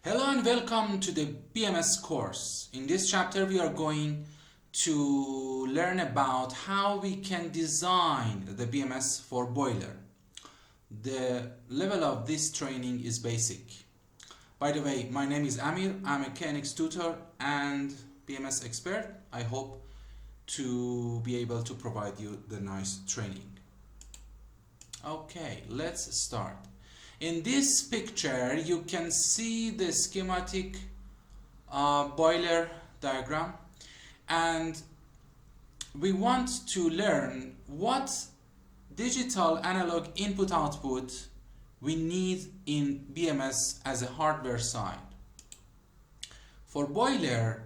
Hello and welcome to the BMS course. In this chapter we are going to learn about how we can design the BMS for boiler. The level of this training is basic. By the way, my name is Amir. I'm a KNX tutor and BMS expert. I hope to be able to provide you the nice training. Okay, let's start. In this picture, you can see the schematic boiler diagram, and we want to learn what digital analog input output we need in BMS as a hardware side. For boiler,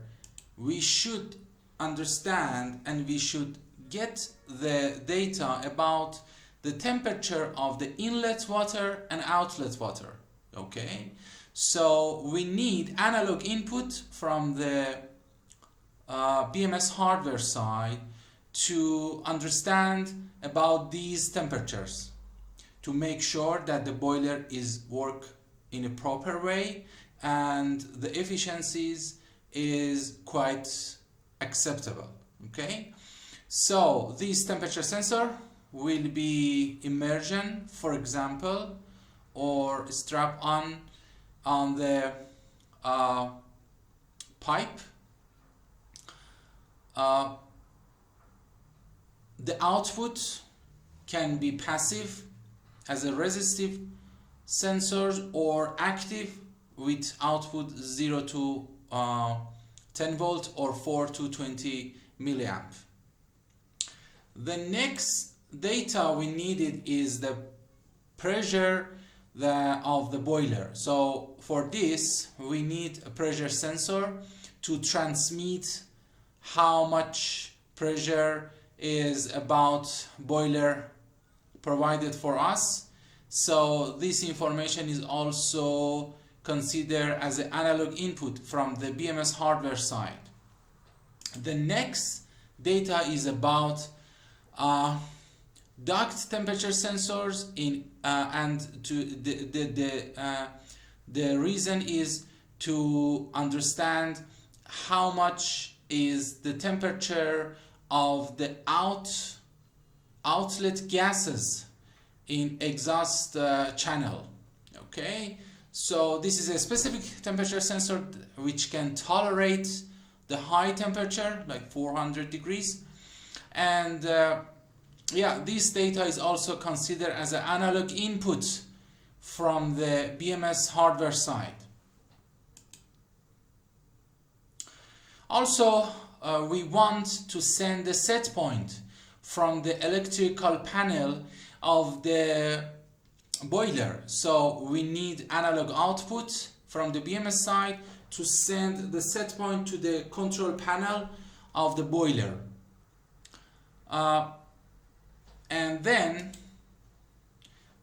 we should understand and we should get the data about the temperature of the inlet water and outlet water. Okay, so we need analog input from the BMS hardware side to understand about these temperatures, to make sure that the boiler is work in a proper way and the efficiencies is quite acceptable. Okay, so this temperature sensor will be immersion, for example, or strap on the pipe. The output can be passive as a resistive sensor or active with output 0 to 10 volt or 4 to 20 milliamp. The next data we needed is the pressure of the boiler. So for this we need a pressure sensor to transmit how much pressure is about boiler provided for us. So this information is also considered as an analog input from the BMS hardware side. The next data is about duct temperature sensors and to the reason is to understand how much is the temperature of the outlet gases in exhaust channel. Okay, so this is a specific temperature sensor which can tolerate the high temperature like 400 degrees, and this data is also considered as an analog input from the BMS hardware side. Also, we want to send the set point from the electrical panel of the boiler. So we need analog output from the BMS side to send the set point to the control panel of the boiler. And then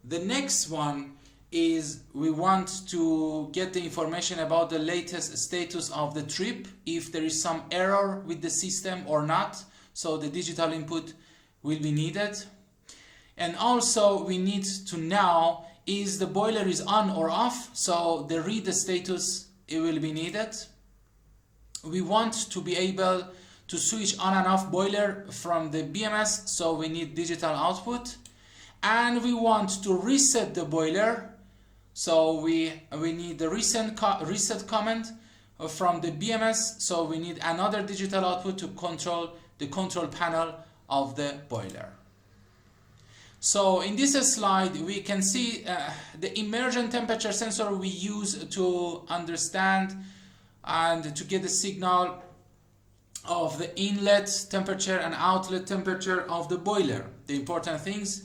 the next one is we want to get the information about the latest status of the trip, if there is some error with the system or not. So the digital input will be needed. And also we need to know is the boiler is on or off, so the read status it will be needed. We want to be able to switch on and off boiler from the BMS, so we need digital output. And we want to reset the boiler, so we need the reset command from the BMS, so we need another digital output to control the control panel of the boiler. So in this slide we can see the immersion temperature sensor we use to understand and to get the signal of the inlet temperature and outlet temperature of the boiler. The important things,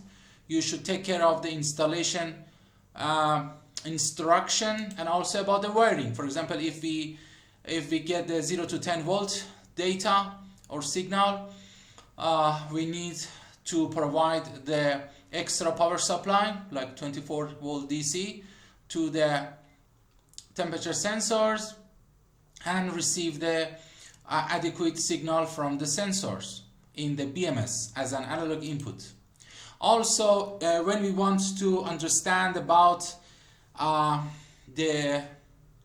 you should take care of the installation instruction and also about the wiring. For example, if we get the 0 to 10 volt data or signal, we need to provide the extra power supply like 24 volt DC to the temperature sensors and receive the adequate signal from the sensors in the BMS as an analog input. Also, when we want to understand about the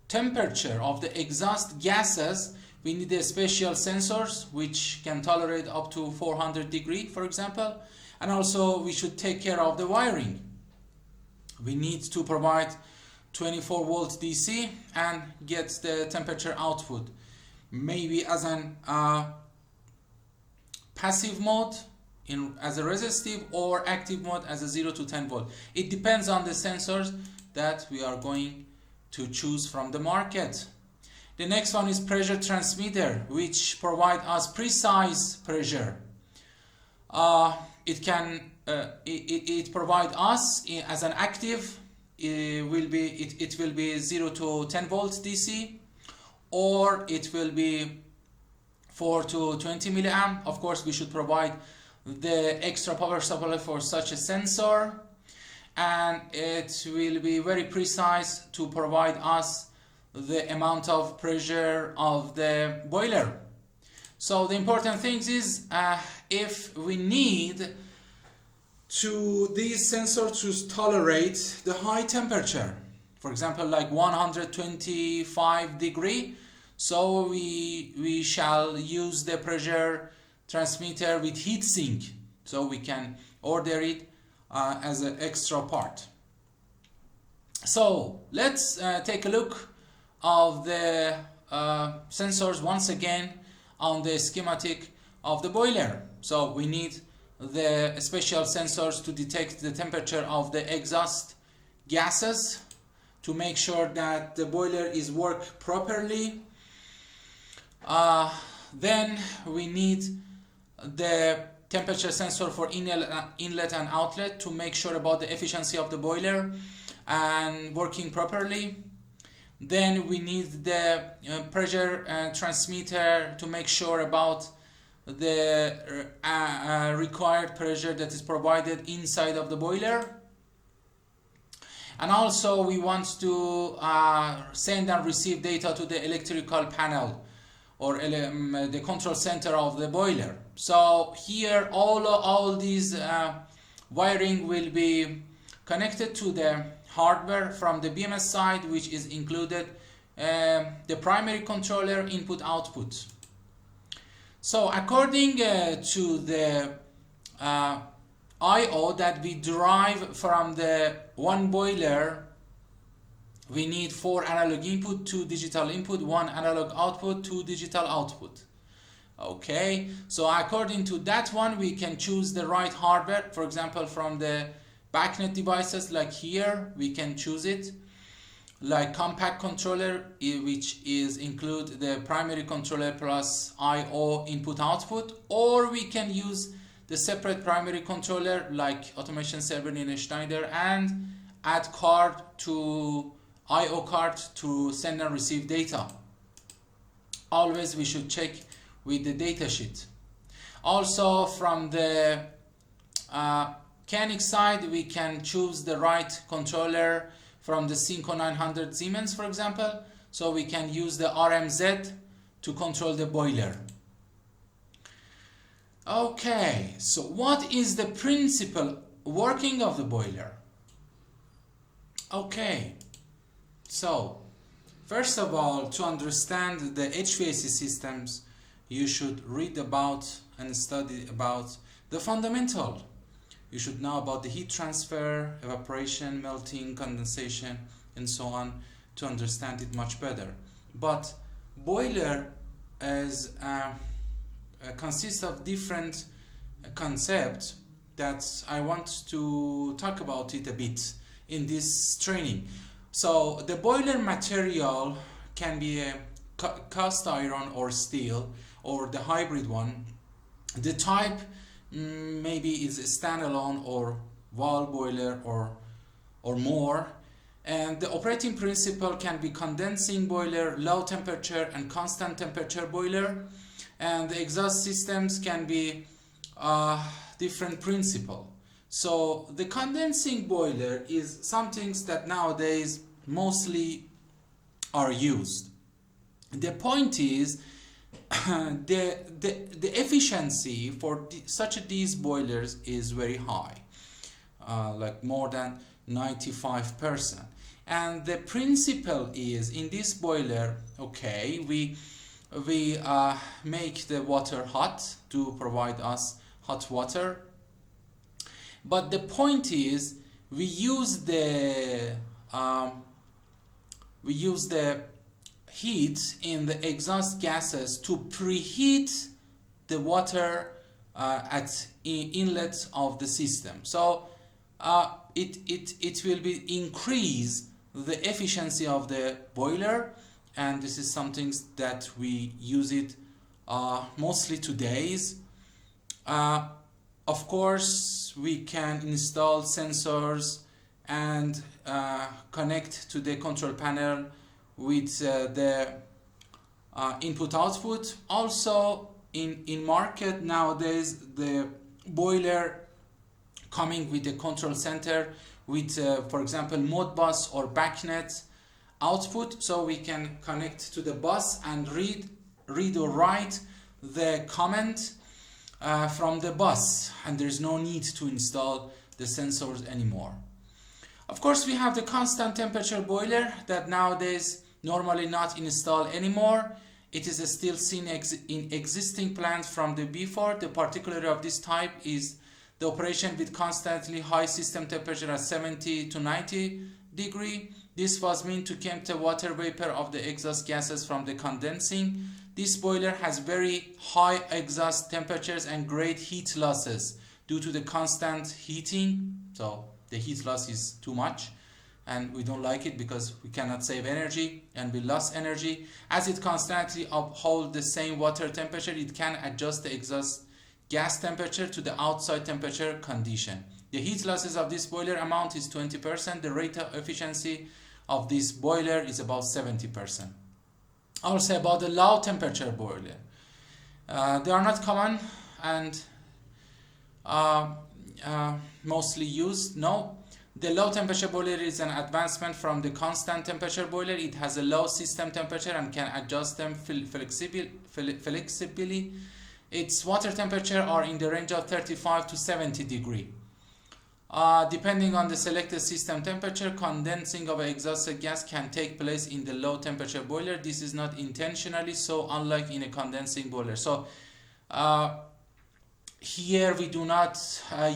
temperature of the exhaust gases, we need a special sensors which can tolerate up to 400 degrees, for example. And also we should take care of the wiring. We need to provide 24 volt DC and get the temperature output, maybe as an passive mode as a resistive, or active mode as a 0 to 10 volt. It depends on the sensors that we are going to choose from the market. The next one is pressure transmitter, which provide us precise pressure. It provide us as an active. It will be 0 to 10 volts DC, or it will be 4 to 20 milliamp. Of course, we should provide the extra power supply for such a sensor, and it will be very precise to provide us the amount of pressure of the boiler. So the important thing is if we need these sensors to tolerate the high temperature, for example like 125 degree, so we shall use the pressure transmitter with heat sink, so we can order it as an extra part. So let's take a look of the sensors once again on the schematic of the boiler. So we need the special sensors to detect the temperature of the exhaust gases to make sure that the boiler is work properly. Then we need the temperature sensor for inlet and outlet to make sure about the efficiency of the boiler and working properly. Then we need the pressure transmitter to make sure about the required pressure that is provided inside of the boiler. And also we want to send and receive data to the electrical panel or the control center of the boiler. So here all these wiring will be connected to the hardware from the BMS side, which is included the primary controller input output. So according to the I/O that we derive from the one boiler, we need 4 analog input, 2 digital input, 1 analog output, 2 digital output. Okay, so according to that one we can choose the right hardware. For example, from the BACnet devices like here we can choose it like compact controller, which is include the primary controller plus I/O input output, or we can use the separate primary controller like automation server in Schneider and add card to I/O card to send and receive data. Always we should check with the data sheet. Also from the mechanic side we can choose the right controller from the Synco 900 Siemens, for example, so we can use the RMZ to control the boiler. Okay, so what is the principal working of the boiler? Okay, so first of all, to understand the HVAC systems, you should read about and study about the fundamental. You should know about the heat transfer, evaporation, melting, condensation, and so on to understand it much better. But boiler is consists of different concepts that I want to talk about it a bit in this training. So the boiler material can be a cast iron or steel or the hybrid one. The type maybe is a standalone or wall boiler or more, and the operating principle can be condensing boiler, low temperature and constant temperature boiler, and the exhaust systems can be different principle. So the condensing boiler is something that nowadays mostly are used. The point is the efficiency for such these boilers is very high, like more than 95%. And the principle is, in this boiler, okay, we make the water hot to provide us hot water, but the point is we use the heat in the exhaust gases to preheat the water at inlet of the system. So it will be increase the efficiency of the boiler, and this is something that we use it mostly today's. Of course, we can install sensors and connect to the control panel with the input-output. Also, in market nowadays, the boiler coming with a control center with, for example, Modbus or BACnet output, so we can connect to the bus and read or write the comment from the bus, and there's no need to install the sensors anymore. Of course, we have the constant temperature boiler that nowadays normally not installed anymore. It is still seen in existing plants from the before. The particularity of this type is the operation with constantly high system temperature at 70 to 90 degree. This was meant to keep the water vapor of the exhaust gases from the condensing. This boiler has very high exhaust temperatures and great heat losses due to the constant heating. So the heat loss is too much, and we don't like it because we cannot save energy and we lost energy. As it constantly upholds the same water temperature, it can adjust the exhaust gas temperature to the outside temperature condition. The heat losses of this boiler amount is 20%. The rate of efficiency of this boiler is about 70%. Also about the low temperature boiler. They are not common and mostly used. No. The low temperature boiler is an advancement from the constant temperature boiler. It has a low system temperature and can adjust them flexibly. Its water temperature are in the range of 35 to 70 degree. Depending on the selected system temperature, condensing of exhausted gas can take place in the low temperature boiler. This is not intentionally so, unlike in a condensing boiler. So here we do not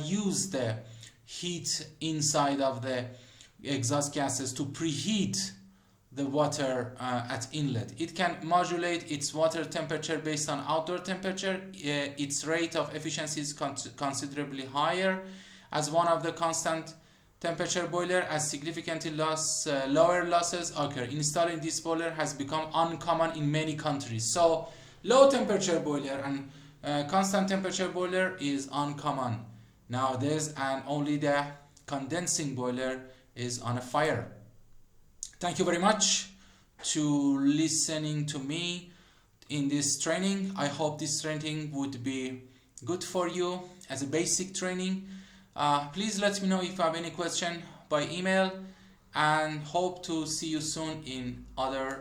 use the heat inside of the exhaust gases to preheat the water at inlet. It can modulate its water temperature based on outdoor temperature. Its rate of efficiency is considerably higher as one of the constant temperature boiler, as significantly lower losses occur. Installing this boiler has become uncommon in many countries. So low temperature boiler and constant temperature boiler is uncommon nowadays, and only the condensing boiler is on a fire. Thank you very much to listening to me in this training. I hope this training would be good for you as a basic training. Please let me know if you have any question by email, and hope to see you soon in other